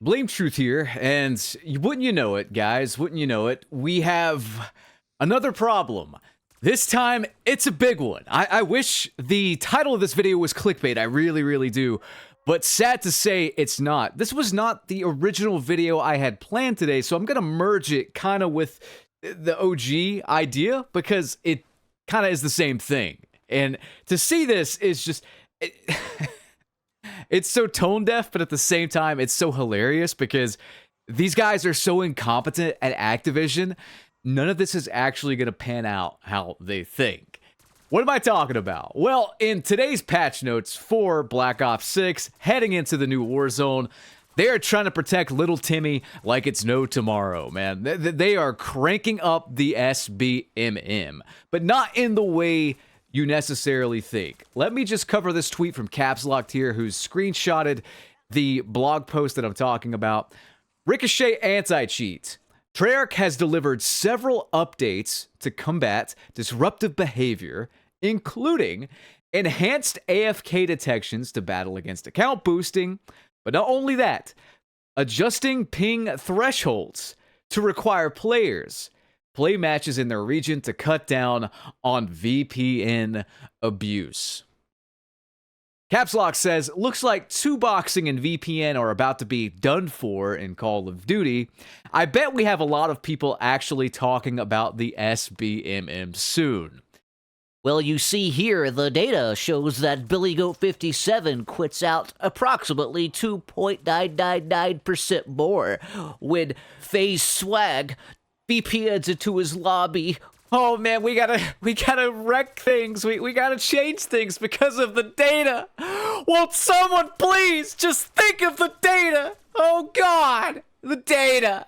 Blame Truth here, and wouldn't you know it, guys, wouldn't you know it, we have another problem. This time, it's a big one. I wish the title of this video was clickbait, I really do. But sad to say, it's not. This was not the original video I had planned today, so I'm gonna merge it kind of with the OG idea, because it kind of is the same thing. And to see this is just... It's so tone deaf, but at the same time, it's so hilarious because these guys are so incompetent at Activision. None of this is actually going to pan out how they think. What am I talking about? Well, in today's patch notes for Black Ops 6, heading into the new Warzone, they are trying to protect little Timmy like it's no tomorrow, man. They are cranking up the SBMM, but not in the way you necessarily think. Let me just cover this tweet from Caps Locked here, who's screenshotted the blog post that I'm talking about. Ricochet anti-cheat. Treyarch has delivered several updates to combat disruptive behavior, including enhanced AFK detections to battle against account boosting, but not only that, adjusting ping thresholds to require players play matches in their region to cut down on VPN abuse. Caps Lock says, looks like 2boxing and VPN are about to be done for in Call of Duty. I bet we have a lot of people actually talking about the SBMM soon. Well, you see here, the data shows that Billy Goat 57 quits out approximately 2.999% more when FaZe Swag VPNs into his lobby. Oh man, we gotta wreck things. We gotta change things because of the data. Won't someone please just think of the data? Oh God, the data.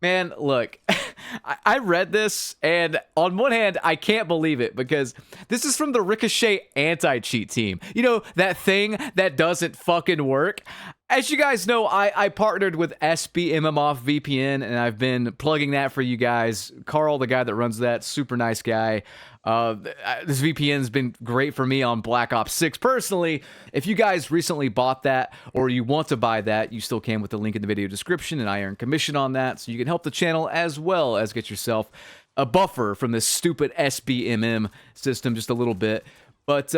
Man, look, I read this, and on one hand, I can't believe it, because this is from the Ricochet anti-cheat team. You know, that thing that doesn't fucking work? As you guys know, I partnered with SBMM Off VPN, and I've been plugging that for you guys. Carl, the guy that runs that, super nice guy. This VPN's been great for me on Black Ops 6 personally. If you guys recently bought that, or you want to buy that, you still can with the link in the video description, and I earn commission on that, so you can help the channel as well as get yourself a buffer from this stupid SBMM system just a little bit. But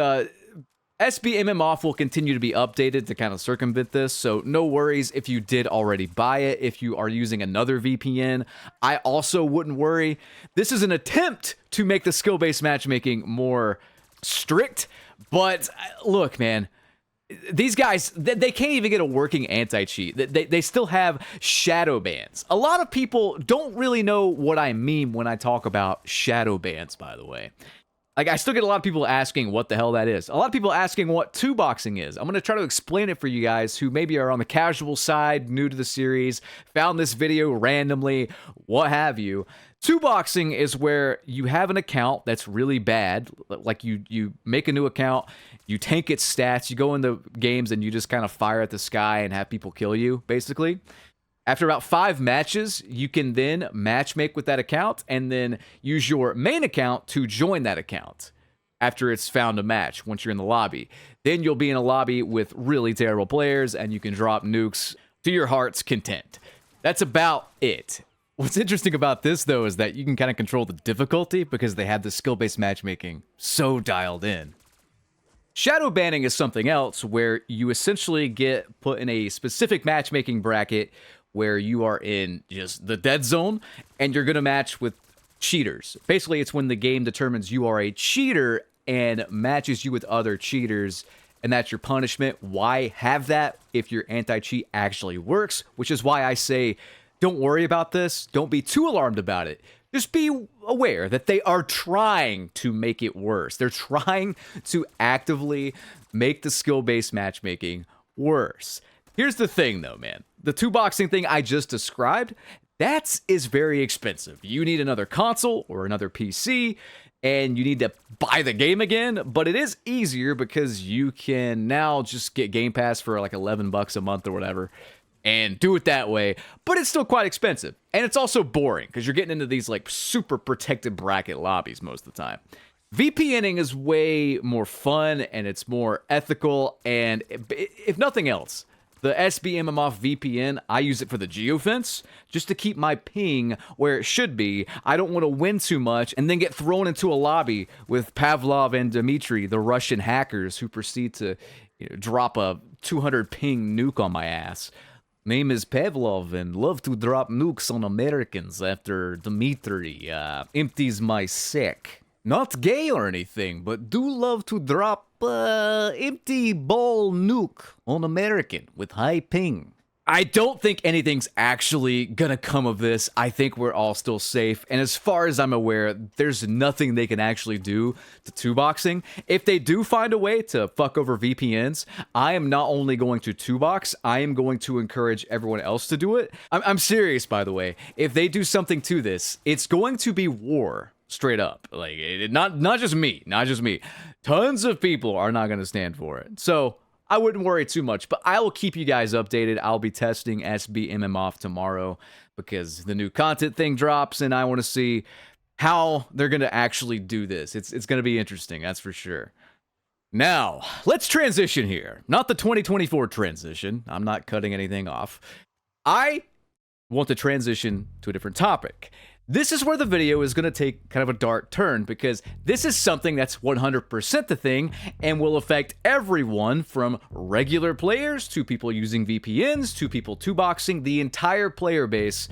SBMM Off will continue to be updated to kind of circumvent this, so no worries if you did already buy it. If you are using another VPN, I also wouldn't worry. This is an attempt to make the skill-based matchmaking more strict, but look, man, these guys, they can't even get a working anti-cheat. They still have shadow bans. A lot of people don't really know what I mean when I talk about shadow bans, by the way. Like, I still get a lot of people asking what the hell that is. A lot of people asking what 2boxing is. I'm going to try to explain it for you guys who maybe are on the casual side, new to the series, found this video randomly, what have you. 2boxing is where you have an account that's really bad. Like, you make a new account, you tank its stats, you go into games and you just kind of fire at the sky and have people kill you, basically. After about 5 matches, you can then matchmake with that account and then use your main account to join that account after it's found a match once you're in the lobby. Then you'll be in a lobby with really terrible players and you can drop nukes to your heart's content. That's about it. What's interesting about this, though, is that you can kind of control the difficulty because they have the skill-based matchmaking so dialed in. Shadow banning is something else where you essentially get put in a specific matchmaking bracket where you are in just the dead zone, and you're going to match with cheaters. Basically, it's when the game determines you are a cheater and matches you with other cheaters, and that's your punishment. Why have that if your anti-cheat actually works? Which is why I say, don't worry about this. Don't be too alarmed about it. Just be aware that they are trying to make it worse. They're trying to actively make the skill-based matchmaking worse. Here's the thing, though, man. The 2boxing thing I just described, that is very expensive. You need another console or another PC, and you need to buy the game again, but it is easier because you can now just get Game Pass for like $11 a month or whatever, and do it that way, but it's still quite expensive. And it's also boring, because you're getting into these like super protected bracket lobbies most of the time. VPNing is way more fun, and it's more ethical, and if nothing else, The SBMM off VPN, I use it for the geofence, just to keep my ping where it should be. I don't want to win too much and then get thrown into a lobby with Pavlov and Dmitry, the Russian hackers, who proceed to drop a 200 ping nuke on my ass. Name is Pavlov and love to drop nukes on Americans after Dmitry empties my sack. Not gay or anything, but do love to drop empty ball nuke on American with high ping. I don't think anything's actually gonna come of this. I think we're all still safe. And as far as I'm aware, there's nothing they can actually do to two-boxing. If they do find a way to fuck over VPNs, I am not only going to two-box, I am going to encourage everyone else to do it. I'm serious, by the way. If they do something to this, it's going to be war. Straight up. Like, not just me. Tons of people are not going to stand for it. So I wouldn't worry too much, but I will keep you guys updated. I'll be testing SBMM off tomorrow because the new content thing drops and I want to see how they're going to actually do this. It's going to be interesting, that's for sure. Now, let's transition here. Not the 2024 transition. I'm not cutting anything off. I want to transition to a different topic. This is where the video is going to take kind of a dark turn because this is something that's 100% the thing and will affect everyone from regular players to people using VPNs to people two-boxing. The entire player base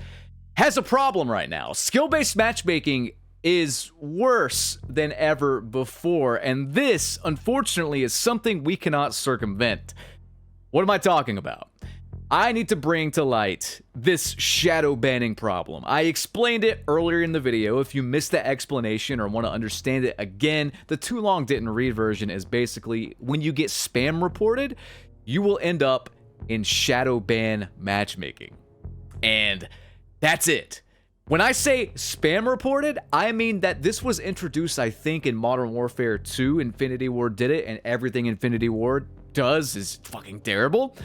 has a problem right now. Skill-based matchmaking is worse than ever before, and this, unfortunately, is something we cannot circumvent. What am I talking about? I need to bring to light this shadow banning problem. I explained it earlier in the video. If you missed that explanation or want to understand it again, the too long didn't read version is basically when you get spam reported, you will end up in shadow ban matchmaking. And that's it. When I say spam reported, I mean that this was introduced, I think, in Modern Warfare 2. Infinity Ward did it, and everything Infinity Ward does is fucking terrible.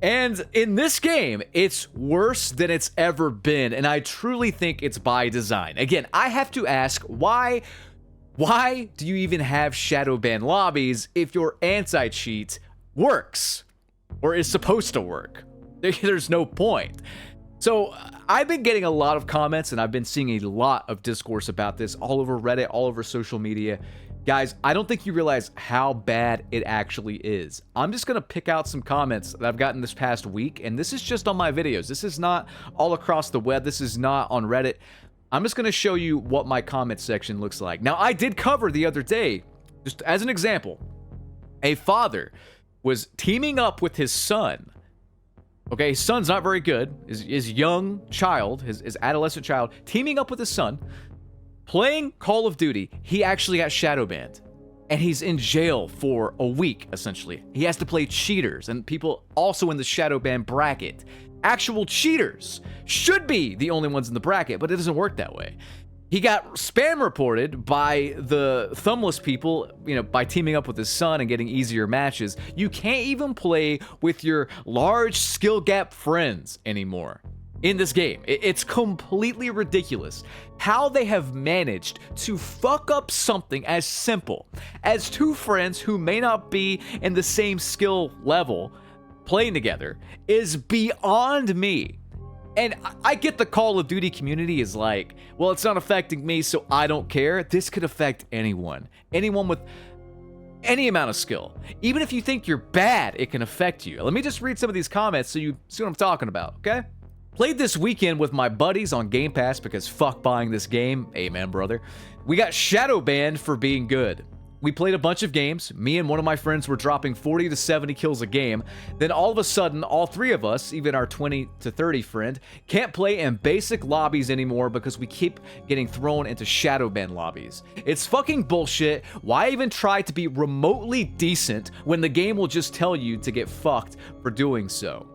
And in this game, it's worse than it's ever been, and I truly think it's by design. Again, I have to ask, why do you even have shadow ban lobbies if your anti-cheat works, or is supposed to work? There's no point. So I've been getting a lot of comments, and I've been seeing a lot of discourse about this all over Reddit, all over social media. Guys, I don't think you realize how bad it actually is. I'm just going to pick out some comments that I've gotten this past week, and this is just on my videos. This is not all across the web. This is not on Reddit. I'm just going to show you what my comment section looks like. Now, I did cover the other day, just as an example, a father was teaming up with his son. Okay, his son's not very good. His young child, his adolescent child, teaming up with his son, playing Call of Duty. He actually got shadow banned, and he's in jail for a week, essentially. He has to play cheaters, and people also in the shadow ban bracket. Actual cheaters should be the only ones in the bracket, but it doesn't work that way. He got spam reported by the thumbless people, by teaming up with his son and getting easier matches. You can't even play with your large skill gap friends anymore in this game. It's completely ridiculous how they have managed to fuck up something as simple as two friends who may not be in the same skill level playing together is beyond me. And I get the Call of Duty community is like, well, it's not affecting me, so I don't care. This could affect anyone. Anyone with any amount of skill. Even if you think you're bad, it can affect you. Let me just read some of these comments so you see what I'm talking about, okay? Played this weekend with my buddies on Game Pass because fuck buying this game. Amen, brother. We got shadow banned for being good. We played a bunch of games. Me and one of my friends were dropping 40 to 70 kills a game. Then all of a sudden, all three of us, even our 20 to 30 friend, can't play in basic lobbies anymore because we keep getting thrown into shadow ban lobbies. It's fucking bullshit. Why even try to be remotely decent when the game will just tell you to get fucked for doing so?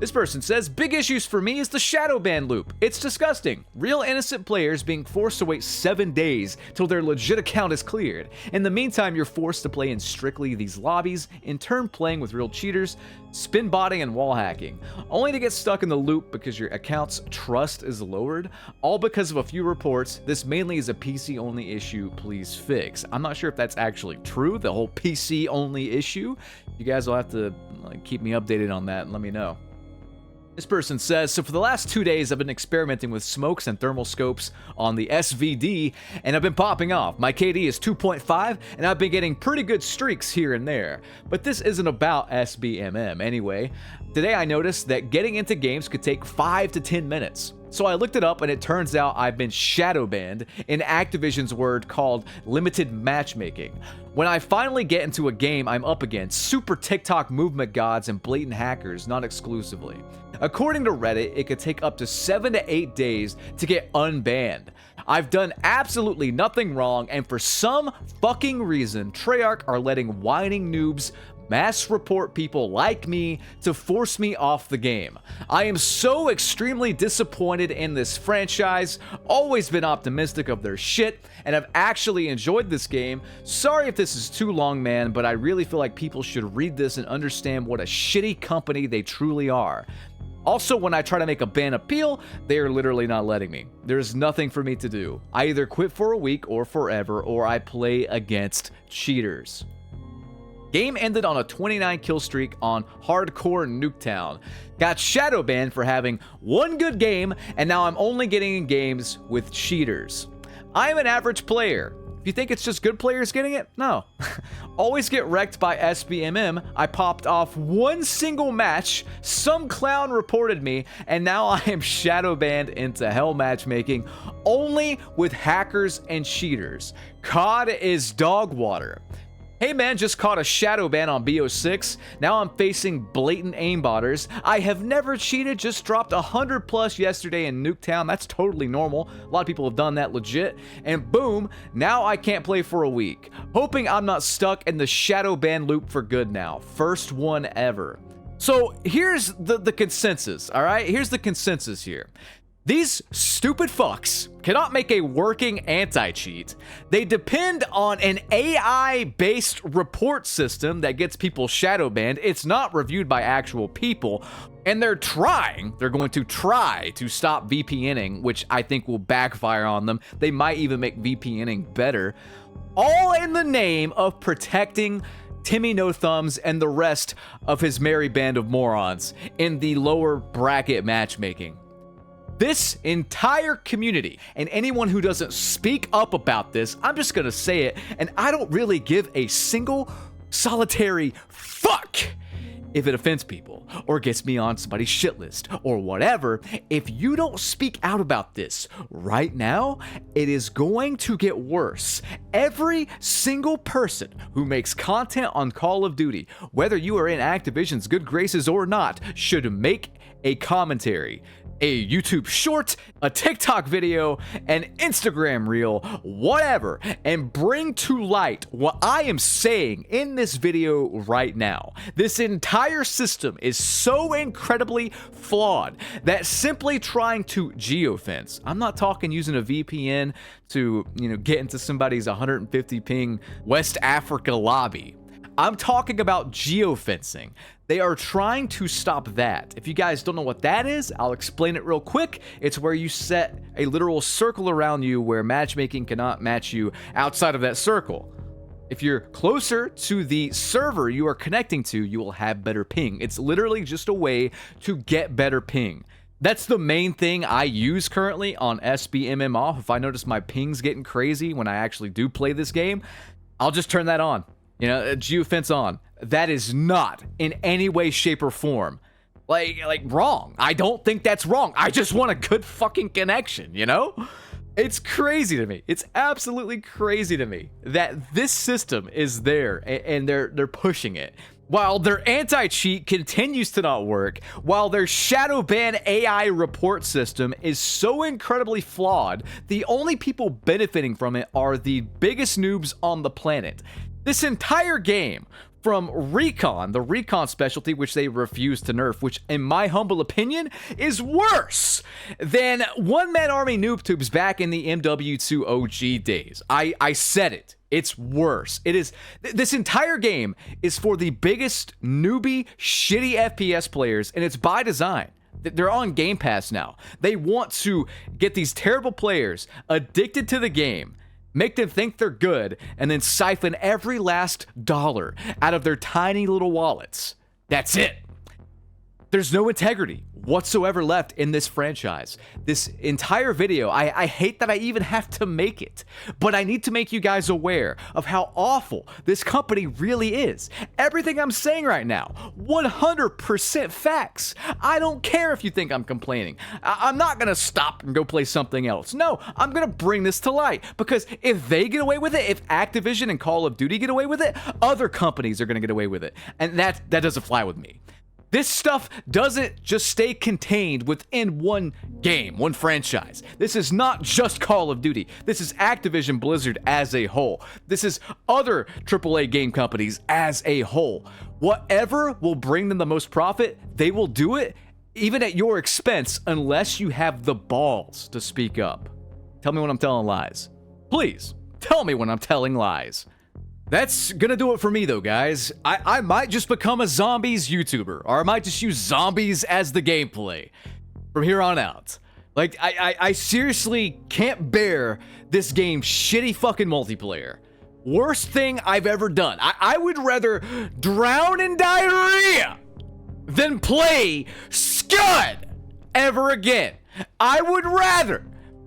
This person says, big issues for me is the shadow ban loop. It's disgusting. Real innocent players being forced to wait 7 days till their legit account is cleared. In the meantime, you're forced to play in strictly these lobbies, in turn playing with real cheaters, spin botting, and wall hacking, only to get stuck in the loop because your account's trust is lowered, all because of a few reports. This mainly is a PC only issue, please fix. I'm not sure if that's actually true, the whole PC only issue. You guys will have to keep me updated on that and let me know. This person says, so for the last 2 days, I've been experimenting with smokes and thermal scopes on the SVD, and I've been popping off. My KD is 2.5, and I've been getting pretty good streaks here and there. But this isn't about SBMM anyway. Today I noticed that getting into games could take 5 to 10 minutes. So I looked it up, and it turns out I've been shadow banned in Activision's word called limited matchmaking. When I finally get into a game I'm up against super TikTok movement gods and blatant hackers, not exclusively. According to Reddit, it could take up to 7 to 8 days to get unbanned. I've done absolutely nothing wrong, and for some fucking reason, Treyarch are letting whining noobs mass report people like me to force me off the game. I am so extremely disappointed in this franchise, always been optimistic of their shit, and I've actually enjoyed this game. Sorry if this is too long, man, but I really feel like people should read this and understand what a shitty company they truly are. Also, when I try to make a ban appeal, they are literally not letting me. There's nothing for me to do. I either quit for a week or forever, or I play against cheaters. Game ended on a 29 kill streak on Hardcore Nuketown. Got shadow banned for having one good game, and now I'm only getting in games with cheaters. I am an average player. If you think it's just good players getting it, no. Always get wrecked by SBMM. I popped off one single match, some clown reported me, and now I am shadow banned into hell matchmaking only with hackers and cheaters. COD is dog water. Hey man, just caught a shadow ban on BO6. Now I'm facing blatant aimbotters. I have never cheated, just dropped 100 plus yesterday in Nuketown. That's totally normal. A lot of people have done that legit. And boom, now I can't play for a week. Hoping I'm not stuck in the shadow ban loop for good now. First one ever. So here's the consensus, all right? Here's the consensus here. These stupid fucks cannot make a working anti-cheat. They depend on an AI-based report system that gets people shadow banned. It's not reviewed by actual people. And they're going to try to stop VPNing, which I think will backfire on them. They might even make VPNing better. All in the name of protecting Timmy No Thumbs and the rest of his merry band of morons in the lower bracket matchmaking. This entire community and anyone who doesn't speak up about this, I'm just gonna say it, and I don't really give a single solitary fuck if it offends people or gets me on somebody's shit list or whatever. If you don't speak out about this right now, it is going to get worse. Every single person who makes content on Call of Duty, whether you are in Activision's good graces or not, should make a commentary, a YouTube short, a TikTok video, an Instagram reel, whatever, and bring to light what I am saying in this video right now. This entire system is so incredibly flawed that simply trying to geofence, I'm not talking using a VPN to, get into somebody's 150 ping West Africa lobby. I'm talking about geofencing. They are trying to stop that. If you guys don't know what that is, I'll explain it real quick. It's where you set a literal circle around you where matchmaking cannot match you outside of that circle. If you're closer to the server you are connecting to, you will have better ping. It's literally just a way to get better ping. That's the main thing I use currently on SBMM off. If I notice my ping's getting crazy when I actually do play this game, I'll just turn that on. Geofence on. That is not in any way, shape, or form like wrong. I don't think that's wrong. I just want a good fucking connection, It's crazy to me. It's absolutely crazy to me that this system is there and they're pushing it. While their anti-cheat continues to not work, while their shadow ban AI report system is so incredibly flawed, the only people benefiting from it are the biggest noobs on the planet. This entire game, from Recon, the Recon specialty, which they refuse to nerf, which, in my humble opinion, is worse than one-man army noob tubes back in the MW2 OG days. I said it. It's worse. It is. This entire game is for the biggest newbie, shitty FPS players, and it's by design. They're on Game Pass now. They want to get these terrible players addicted to the game, make them think they're good, and then siphon every last dollar out of their tiny little wallets. That's it. There's no integrity whatsoever left in this franchise. This entire video, I hate that I even have to make it, but I need to make you guys aware of how awful this company really is. Everything I'm saying right now, 100% facts. I don't care if you think I'm complaining. I'm not gonna stop and go play something else. No, I'm gonna bring this to light, because if they get away with it, if Activision and Call of Duty get away with it, other companies are gonna get away with it, and that doesn't fly with me. This stuff doesn't just stay contained within one game, one franchise. This is not just Call of Duty. This is Activision Blizzard as a whole. This is other AAA game companies as a whole. Whatever will bring them the most profit, they will do it, even at your expense, unless you have the balls to speak up. Tell me when I'm telling lies. Please, tell me when I'm telling lies. That's gonna do it for me, though, guys. I might just become a zombies YouTuber, or I might just use zombies as the gameplay from here on out. Like, I seriously can't bear this game's shitty fucking multiplayer. Worst thing I've ever done. I would rather drown in diarrhea than play Scud ever again. I would rather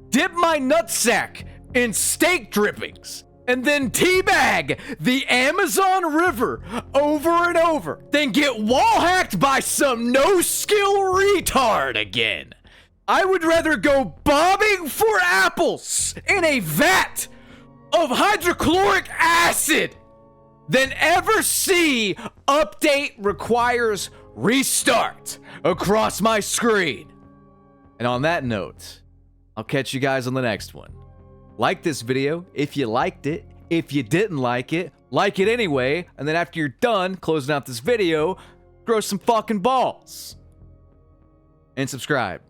dip my nutsack in steak drippings and then teabag the Amazon River over and over, then get wall-hacked by some no-skill retard again. I would rather go bobbing for apples in a vat of hydrochloric acid than ever see update requires restart across my screen. And on that note, I'll catch you guys on the next one. Like this video if you liked it. If you didn't like it anyway. And then after you're done closing out this video, grow some fucking balls. And subscribe.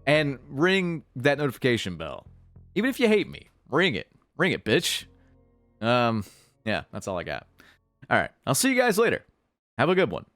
And ring that notification bell. Even if you hate me, ring it. Ring it, bitch. Yeah, that's all I got. All right, I'll see you guys later. Have a good one.